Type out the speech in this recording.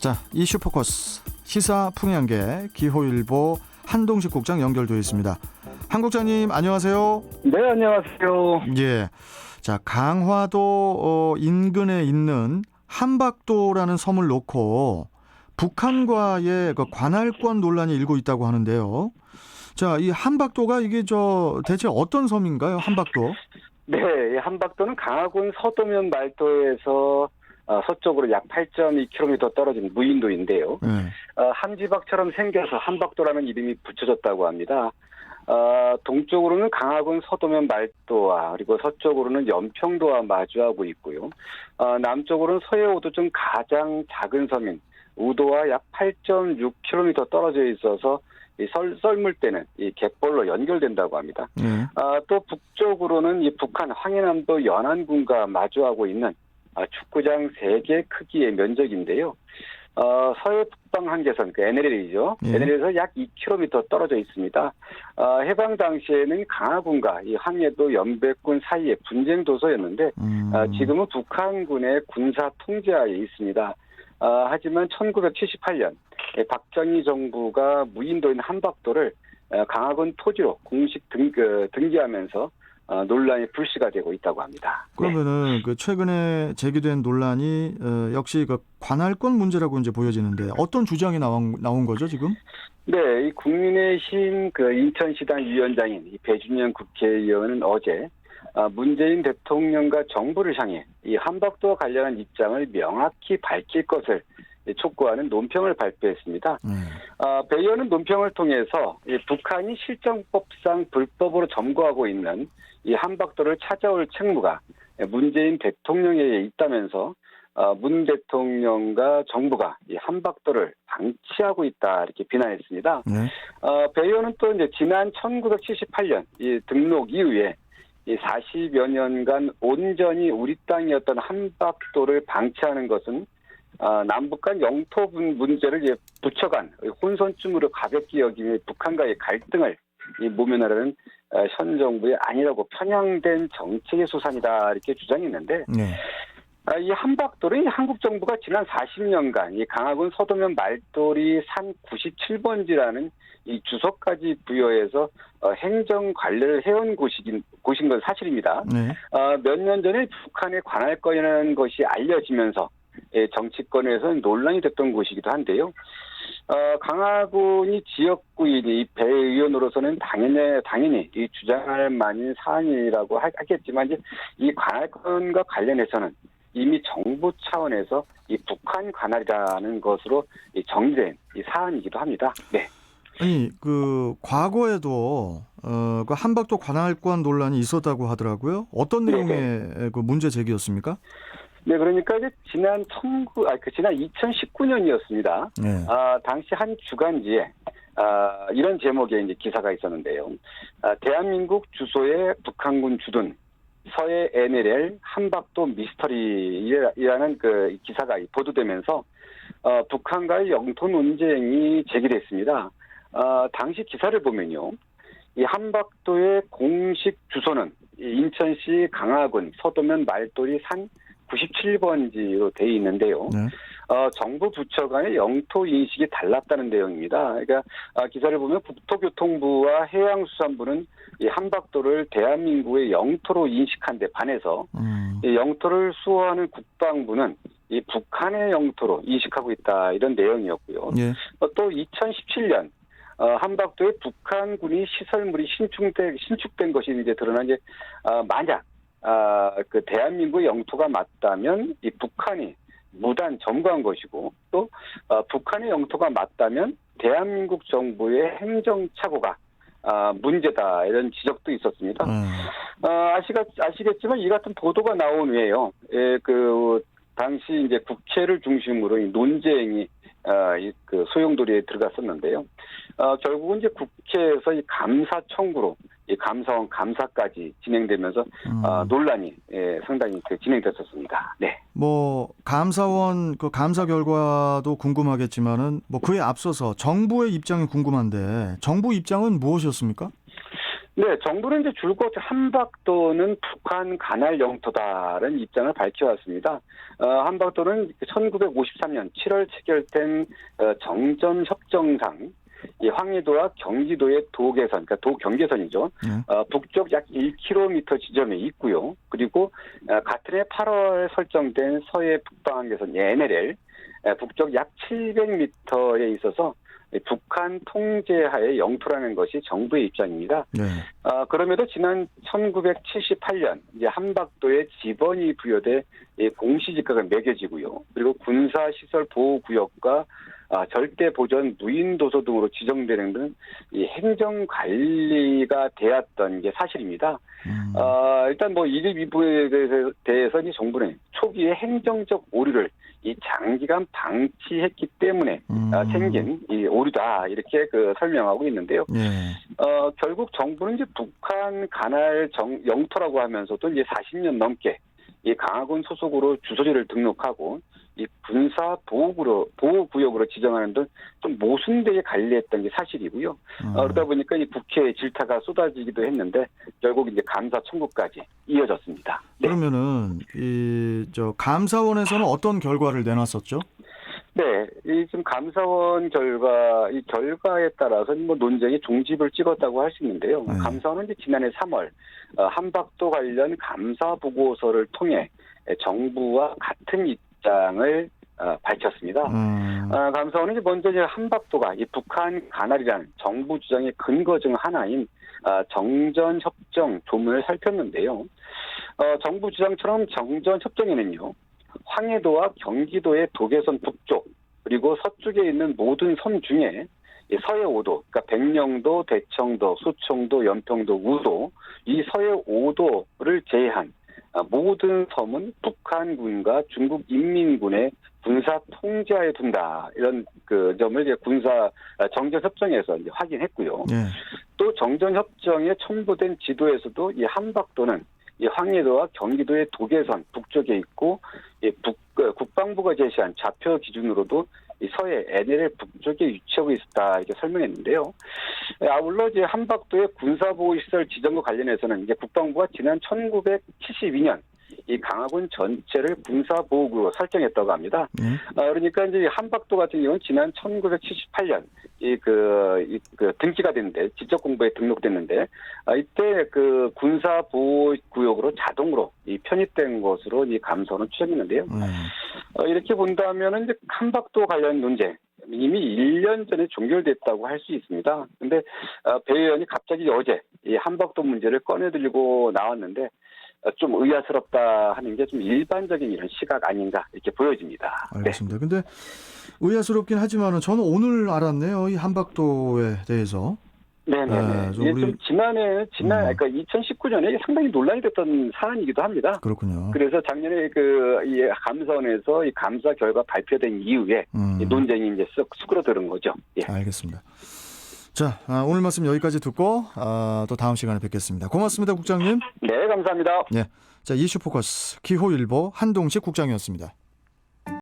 자, 이슈 포커스 시사 풍향계 기호일보 한동식 국장 연결되어 있습니다. 한 국장님 안녕하세요. 네, 안녕하세요. 예, 자 강화도 인근에 있는 한박도라는 섬을 놓고 북한과의 그 관할권 논란이 일고 있다고 하는데요. 자, 이 한박도가 이게 대체 어떤 섬인가요? 한박도? 네, 이 한박도는 강화군 서도면 말도에서 서쪽으로 약 8.2km 떨어진 무인도인데요. 네. 함지박처럼 생겨서 한박도라는 이름이 붙여졌다고 합니다. 동쪽으로는 강화군 서도면 말도와 그리고 서쪽으로는 연평도와 마주하고 있고요. 남쪽으로는 서해오도 중 가장 작은 섬인 우도와 약 8.6km 떨어져 있어서 이 썰물 때는 이 갯벌로 연결된다고 합니다. 또 북쪽으로는 이 북한 황해남도 연안군과 마주하고 있는 축구장 3개 크기의 면적인데요. 서해 북방 한계선, 그 NLL이죠. NLL에서 약 2km 떨어져 있습니다. 해방 당시에는 강화군과 이 황해도 연백군 사이의 분쟁 도서였는데, 지금은 북한군의 군사 통제하에 있습니다. 하지만 1978년 박정희 정부가 무인도인 한박도를 강화군 토지로 공식 등기하면서 논란이 불씨가 되고 있다고 합니다. 그러면은 그 최근에 제기된 논란이 역시 그 관할권 문제라고 이제 보여지는데 어떤 주장이 나온 거죠 지금? 네, 이 국민의힘 그 인천시당 위원장인 이 배준영 국회의원은 어제 문재인 대통령과 정부를 향해 이 한박도와 관련한 입장을 명확히 밝힐 것을 촉구하는 논평을 발표했습니다. 배 의원은 논평을 통해서 이 북한이 실정법상 불법으로 점거하고 있는 이 한박도를 찾아올 책무가 문재인 대통령에게 있다면서 문 대통령과 정부가 이 한박도를 방치하고 있다 이렇게 비난했습니다. 배 의원은 또 이제 지난 1978년 이 등록 이후에 이 40여 년간 온전히 우리 땅이었던 한박도를 방치하는 것은 남북 간 영토 문제를 붙여간 혼선쯤으로 가볍게 여기며 북한과의 갈등을 모면하려는 현 정부의 아니라고 편향된 정책의 수산이다 이렇게 주장했는데 이 한박도를 한국 정부가 지난 40년간 이 강화군 서도면 말돌이 산 97번지라는 이 주소까지 부여해서 행정 관리를 해온 곳인 건 사실입니다. 몇 년 전에 북한의 관할권이라는 것이 알려지면서 정치권에서는 논란이 됐던 곳이기도 한데요. 강화군이 지역구인이 배 의원으로서는 당연히 이 주장할 만한 사안이라고 하겠지만 이제 이 관할권과 관련해서는 이미 정부 차원에서 이 북한 관할이라는 것으로 정리된 이 사안이기도 합니다. 네. 아니 그 과거에도 그 한박도 관할권 논란이 있었다고 하더라고요. 어떤 내용의 그 문제 제기였습니까? 네, 그러니까 이제 지난 2019년이었습니다. 당시 한 주간지에 이런 제목의 이제 기사가 있었는데요. 대한민국 주소에 북한군 주둔 서해 NLL 한박도 미스터리라는 그 기사가 보도되면서 북한과의 영토 논쟁이 제기됐습니다. 당시 기사를 보면요, 이 한박도의 공식 주소는 인천시 강화군 서도면 말돌이 산 97번지로 돼 있는데요. 정부 부처 간의 영토 인식이 달랐다는 내용입니다. 그러니까 기사를 보면 국토교통부와 해양수산부는 이 한박도를 대한민국의 영토로 인식한 데 반해서 이 영토를 수호하는 국방부는 이 북한의 영토로 인식하고 있다 이런 내용이었고요. 또 2017년 한박도에 북한군이 시설물이 신축된 것이 이제 드러난 이제 만약 그 대한민국의 영토가 맞다면 이 북한이 무단 점거한 것이고 또 북한의 영토가 맞다면 대한민국 정부의 행정착오가 문제다 이런 지적도 있었습니다. 아시겠지만 이 같은 보도가 나온 후에요. 그 당시 이제 국회를 중심으로 이 논쟁이 그 소용돌이에 들어갔었는데요. 결국은 이제 국회에서 이 감사 청구로 이 감사원 감사까지 진행되면서 논란이 상당히 진행됐었습니다. 네. 뭐 감사원 그 감사 결과도 궁금하겠지만은 뭐 그에 앞서서 정부의 입장이 궁금한데 정부 입장은 무엇이었습니까? 네, 정부는 이제 줄곧 한박도는 북한 관할 영토다라는 입장을 밝혀왔습니다. 한박도는 1953년 7월 체결된 정전 협정상 이 황해도와 경기도의 도계선, 그러니까 도경계선이죠. 북쪽 약 1km 지점에 있고요. 그리고 같은 해 8월 설정된 서해 북방한계선 NLL 북쪽 약 700m에 있어서 북한 통제하에 영토라는 것이 정부의 입장입니다. 네. 그럼에도 지난 1978년 이제 한박도에 지번이 부여돼 공시지가가 매겨지고요. 그리고 군사시설 보호구역과 절대 보전 무인 도서 등으로 지정되는 등 이 행정 관리가 되었던 게 사실입니다. 일단 뭐 이 부분에 대해서 이 정부는 초기에 행정적 오류를 이 장기간 방치했기 때문에 생긴 이 오류다 이렇게 설명하고 있는데요. 네. 결국 정부는 이제 북한 관할 영토라고 하면서도 이제 40년 넘게 이 강화군 소속으로 주소지를 등록하고 이 군사 보호구역으로 지정하는 등 좀 모순되게 관리했던 게 사실이고요. 그러다 보니까 이 국회에 질타가 쏟아지기도 했는데 결국 이제 감사 청구까지 이어졌습니다. 네. 그러면은 감사원에서는 어떤 결과를 내놨었죠? 네, 지금 감사원 이 결과에 따라서 뭐 논쟁이 종집을 찍었다고 할 수 있는데요. 네. 감사원은 이제 지난해 3월 한박도 관련 감사 보고서를 통해 정부와 같은 입장을 밝혔습니다. 감사원은 이제 먼저 이제 한박도가 이 북한 관할이라는 정부 주장의 근거 중 하나인 정전협정 조문을 살폈는데요. 정부 주장처럼 정전협정에는요. 황해도와 경기도의 도계선 북쪽 그리고 서쪽에 있는 모든 섬 중에 서해 5도, 그러니까 백령도, 대청도, 소청도, 연평도, 우도 이 서해 5도를 제외한 모든 섬은 북한군과 중국 인민군의 군사 통제하에 둔다 이런 점을 이제 정전협정에서 이제 확인했고요. 네. 또 정전협정에 첨부된 지도에서도 이 한박도는 이 황해도와 경기도의 도계선 북쪽에 있고 국방부가 제시한 좌표 기준으로도 이 서해 NLL 북쪽에 위치하고 있었다 이렇게 설명했는데요. 아울러 이제 한박도의 군사보호시설 지정과 관련해서는 이제 국방부가 지난 1972년 이 강화군 전체를 군사보호구로 설정했다고 합니다. 그러니까 이제 한박도 같은 경우는 지난 1978년 등기가 됐는데 지적 공부에 등록됐는데 이때 군사보호구역으로 자동으로 편입된 것으로 이 감사원은 추정했는데요. 이렇게 본다면은 이제 한박도 관련 논쟁 이미 1년 전에 종결됐다고 할 수 있습니다. 그런데 배 의원이 갑자기 어제 이 한박도 문제를 꺼내들고 나왔는데 좀 의아스럽다 하는 게 좀 일반적인 이런 시각 아닌가 이렇게 보여집니다. 알겠습니다. 근데 의아스럽긴 하지만은 저는 오늘 알았네요. 이 한박도에 대해서. 네네네. 좀 그러니까 2019년에 상당히 논란이 됐던 사안이기도 합니다. 그렇군요. 그래서 작년에 이 감사원에서 이 감사 결과 발표된 이후에 이 논쟁이 이제 쓱 수그러드는 거죠. 예. 알겠습니다. 자, 오늘 말씀 여기까지 듣고 또 다음 시간에 뵙겠습니다. 고맙습니다, 국장님. 네, 감사합니다. 네, 자 이슈 포커스 기호일보 한동식 국장이었습니다.